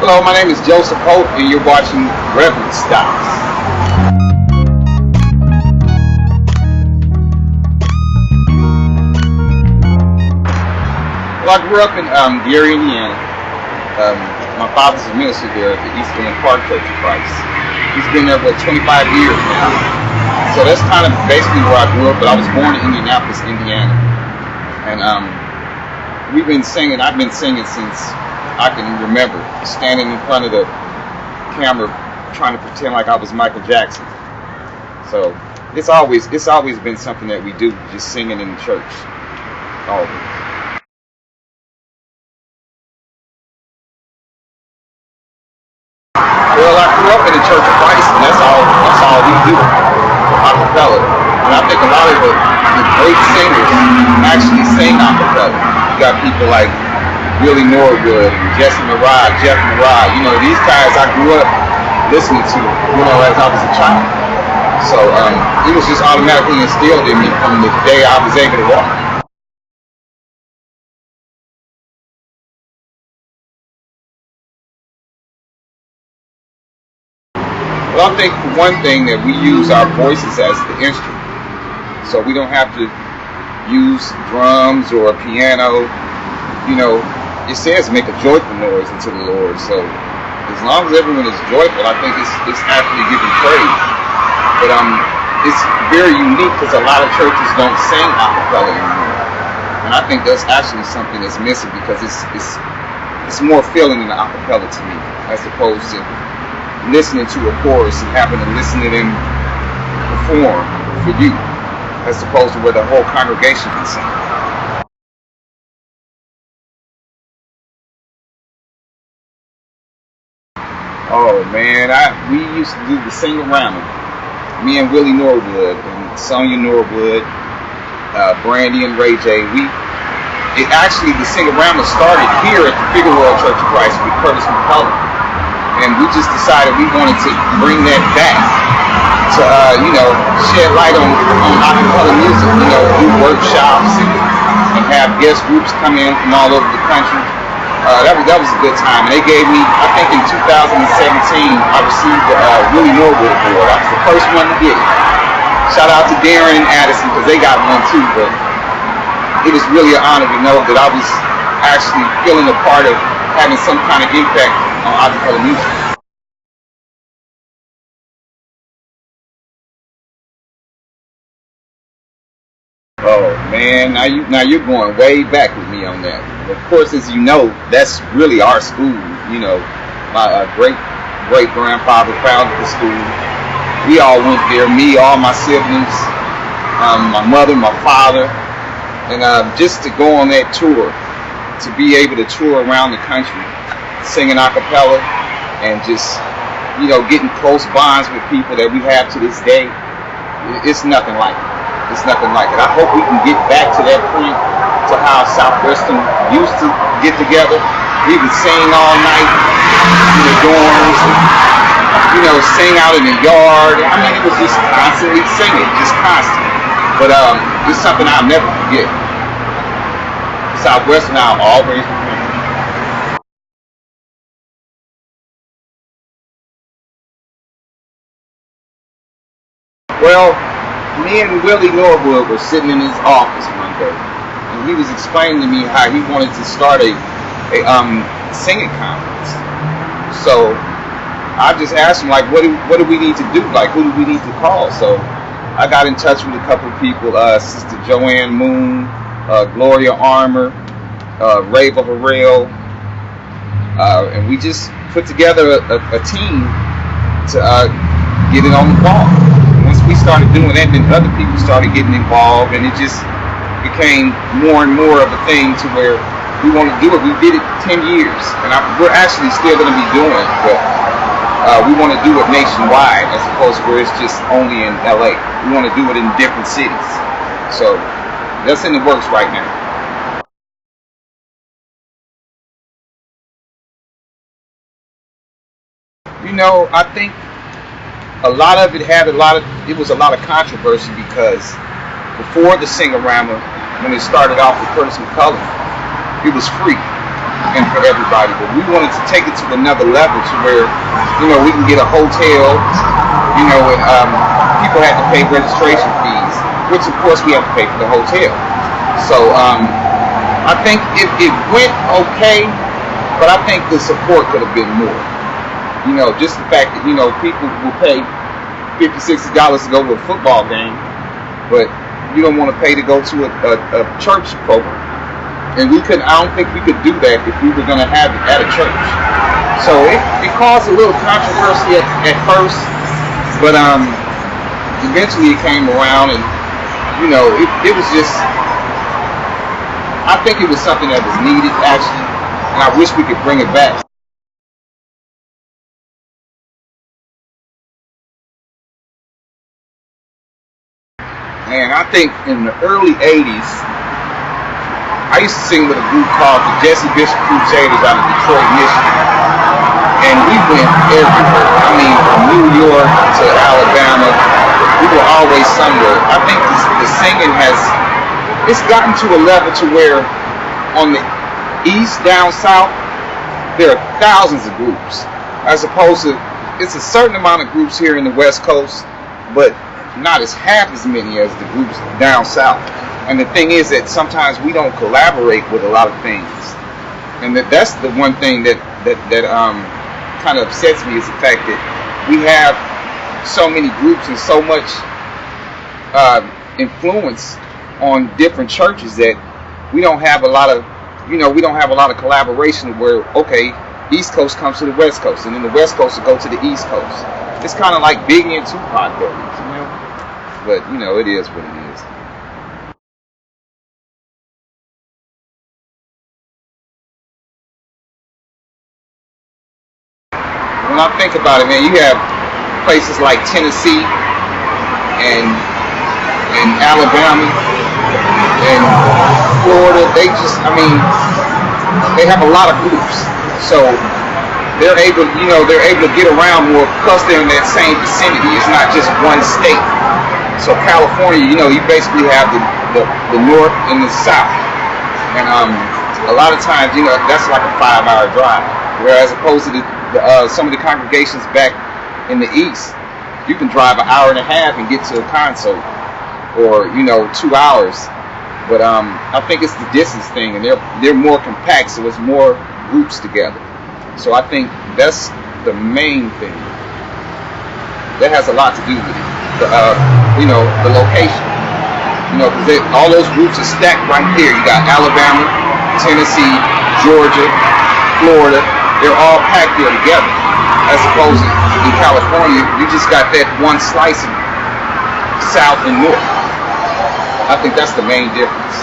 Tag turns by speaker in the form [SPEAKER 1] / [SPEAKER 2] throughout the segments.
[SPEAKER 1] Hello, my name is Joseph Holt, and you're watching Reverence Stops. Well, I grew up in Gary, Indiana. My father's a minister there at the Eastern Park Church of Christ. He's been there for 25 years now. So that's kind of basically where I grew up, but I was born in Indianapolis, Indiana. And we've been singing, I've been singing since I can remember, standing in front of the camera trying to pretend like I was Michael Jackson. So it's always been something that we do, just singing in the church. Always. Well, I grew up in the Church of Christ, and that's all we do, a cappella. And I think a lot of the great singers actually sing a cappella. You got people like Willie Norwood and Jeff Murrah. You know, these guys I grew up listening to, as I was a child. So it was just automatically instilled in me from the day I was able to walk. Well, I think for one thing that we use our voices as the instrument. So we don't have to use drums or a piano. It says make a joyful noise unto the Lord. So as long as everyone is joyful, I think it's actually giving praise. But it's very unique because a lot of churches don't sing a cappella anymore. And I think that's actually something that's missing because it's more feeling in the a cappella to me as opposed to listening to a chorus and having to listen to them perform for you as opposed to where the whole congregation can sing. Oh man, we used to do the sing-around. Me and Willie Norwood and Sonia Norwood, Brandy and Ray J. The sing-around started here at the Figueroa Church of Christ with Curtis McCullough. And we just decided we wanted to bring that back to, shed light on a cappella music, do workshops and have guest groups come in from all over the country. That was a good time. And they gave me, I think in 2017, I received the Willie Norwood Award. I was the first one to get it. Shout out to Darren and Addison because they got one too. But it was really an honor to know that I was actually feeling a part of having some kind of impact on a cappella music. Oh man, now you're going way back with me on that. Of course, as you know, that's really our school. My great grandfather founded the school. We all went there. Me, all my siblings, my mother, my father, and just to go on that tour, to be able to tour around the country, singing a cappella, and just getting close bonds with people that we have to this day. It's nothing like it. It's nothing like it. I hope we can get back to that point, to how Southwestern used to get together. We would sing all night in the dorms, and, sing out in the yard. I mean, it was just constantly singing, just constant. But it's something I'll never forget. Southwestern I'll always remember. Well, me and Willie Norwood were sitting in his office one day, and he was explaining to me how he wanted to start a singing conference. So I just asked him, like, what do we need to do? Like, who do we need to call? So I got in touch with a couple of people, Sister Joanne Moon, Gloria Armour, Rava Harrell, and we just put together a team to get it on the ball. Once we started doing that, then other people started getting involved, and it just became more and more of a thing to where we want to do it. We did it 10 years, and we're actually still going to be doing it, but we want to do it nationwide as opposed to where it's just only in LA. We want to do it in different cities. So that's in the works right now. I think a lot of it was a lot of controversy because before the sing-a-rama, when it started off with Curtis McCullough, it was free. and for everybody, but we wanted to take it to another level to where, we can get a hotel, and people had to pay registration fees, which of course we have to pay for the hotel. So I think it went okay, but I think the support could have been more. Just the fact that, people will pay $50, $60 to go to a football game, but you don't want to pay to go to a church program. And I don't think we could do that if we were going to have it at a church. So it caused a little controversy at first, but eventually it came around, and it was just, I think it was something that was needed actually, and I wish we could bring it back. And I think in the early 80s, I used to sing with a group called the Jesse Bishop Crusaders out of Detroit, Michigan. And we went everywhere. I mean, from New York to Alabama, we were always somewhere. I think the singing it's gotten to a level to where on the east, down south, there are thousands of groups. As opposed to, it's a certain amount of groups here in the West Coast, but not half as many as the groups down south. And the thing is that sometimes we don't collaborate with a lot of things, and that's the one thing that kind of upsets me, is the fact that we have so many groups and so much influence on different churches that we don't have a lot of collaboration where, okay, East Coast comes to the West Coast, and then the West Coast will go to the East Coast. It's kind of like Biggie and Tupac days, but it is what it is. When I think about it, man, you have places like Tennessee and Alabama and Florida. They have a lot of groups, so they're able to get around more because they're in that same vicinity. It's not just one state. So California, you basically have the north and the south, and a lot of times, that's like a 5-hour drive. Whereas opposed to some of the congregations back in the east, you can drive an hour and a half and get to a concert, or 2 hours. But I think it's the distance thing, and they're more compact, so it's more groups together. So I think that's the main thing. That has a lot to do with it. The location. Because all those groups are stacked right there. You got Alabama, Tennessee, Georgia, Florida. They're all packed there together. As opposed to in California, you just got that one slice of south and north. I think that's the main difference.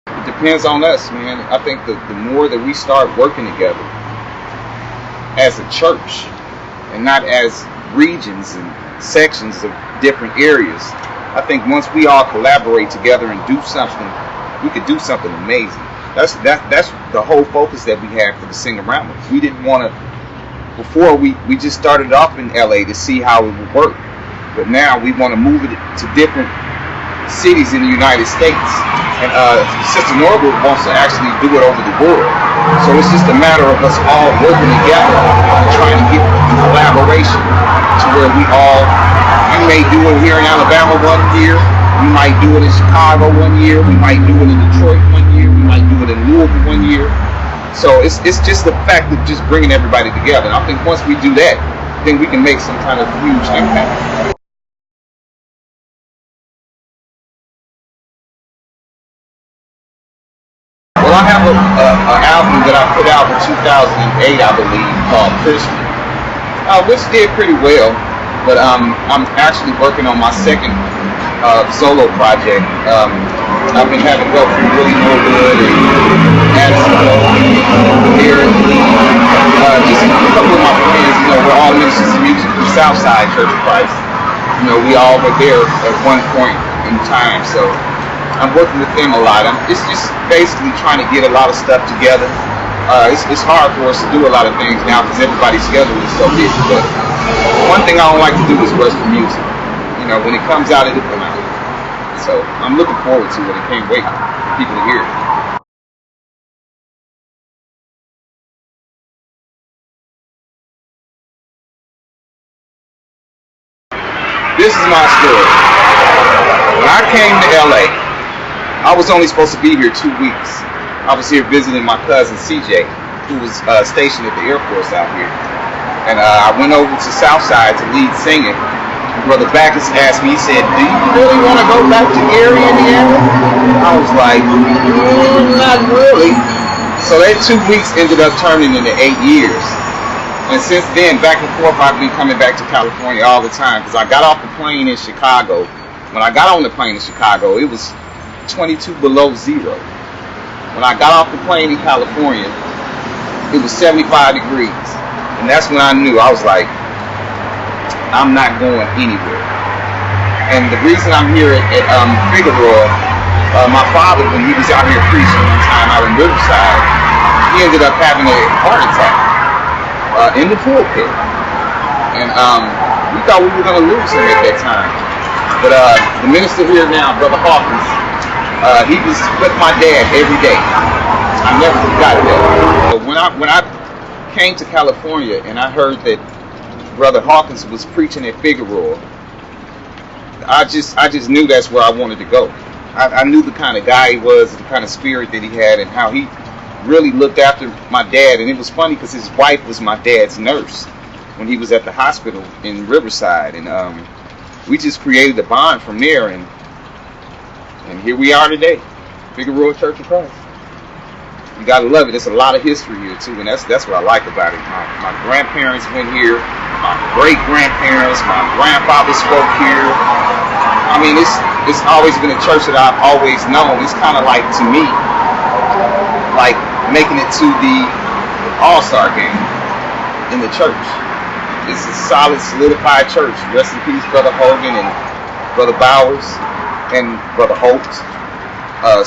[SPEAKER 1] It depends on us, man. I think the more that we start working together as a church and not as regions and sections of different areas, I think once we all collaborate together and do something, we could do something amazing. That's the whole focus that we had for the Sing-A-Rounders. We didn't want to, before we just started off in LA to see how it would work, but now we want to move it to different cities in the United States, and Sister Norbert wants to actually do it over the world. So it's just a matter of us all working together and trying to get collaboration to where you may do it here in Alabama one year, we might do it in Chicago one year, we might do it in Detroit one year, we might do it in Louisville one year. So it's just the fact of just bringing everybody together. And I think once we do that, then we can make some kind of huge impact. Well, I have an album that I put out in 2008, I believe, called Christian, which did pretty well. But I'm actually working on my second solo project. I've been having help from Really No Good and Addison here. Just a couple of my friends, we're all ministers of music from Southside Church of Christ. We all were there at one point in time. So I'm working with them a lot. It's just basically trying to get a lot of stuff together. It's hard for us to do a lot of things now because everybody's schedule is so busy. But one thing I don't like to do is rush the music. When it comes out, it'll come out. So I'm looking forward to it and can't wait for people to hear it. This is my story. When I came to LA, I was only supposed to be here 2 weeks. I was here visiting my cousin CJ, who was stationed at the Air Force out here. And I went over to Southside to lead singing. Brother Backus asked me, he said, "Do you really want to go back to Gary, Indiana?" I was like, not really. So that 2 weeks ended up turning into 8 years. And since then, back and forth, I've been coming back to California all the time, because I got off the plane in Chicago. When I got on the plane in Chicago, it was 22 below zero. When I got off the plane in California, it was 75 degrees. And that's when I knew, I was like, I'm not going anywhere. And the reason I'm here at Figueroa, my father, when he was out here preaching one time out in Riverside, he ended up having a heart attack in the pulpit. And we thought we were going to lose him at that time. But the minister here now, Brother Hawkins, he was with my dad every day. I never forgot that. But when I came to California and I heard that Brother Hawkins was preaching at Figueroa, I just knew that's where I wanted to go. I knew the kind of guy he was, the kind of spirit that he had, and how he really looked after my dad. And it was funny because his wife was my dad's nurse when he was at the hospital in Riverside, and we just created a bond from there, and here we are today, Figueroa Church of Christ. You gotta love it. There's a lot of history here too, and that's what I like about it. My grandparents went here, my great grandparents, my grandfather spoke here. I mean, it's always been a church that I've always known. It's kind of like, to me, like making it to the All-Star game in the church. It's a solid, solidified church. Rest in peace, Brother Hogan and Brother Bowers and Brother Holt.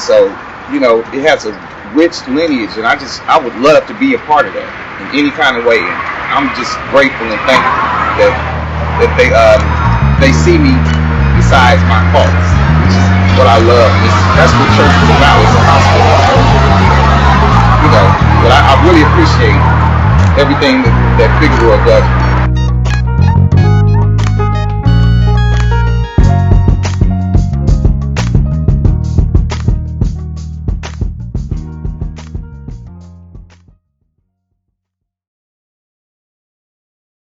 [SPEAKER 1] So, you know, it has a rich lineage, and I would love to be a part of that in any kind of way. And I'm just grateful and thankful that they see me besides my faults, which is what I love. That's what church is about. It's a hospital, you know. But I really appreciate everything that Figueroa does.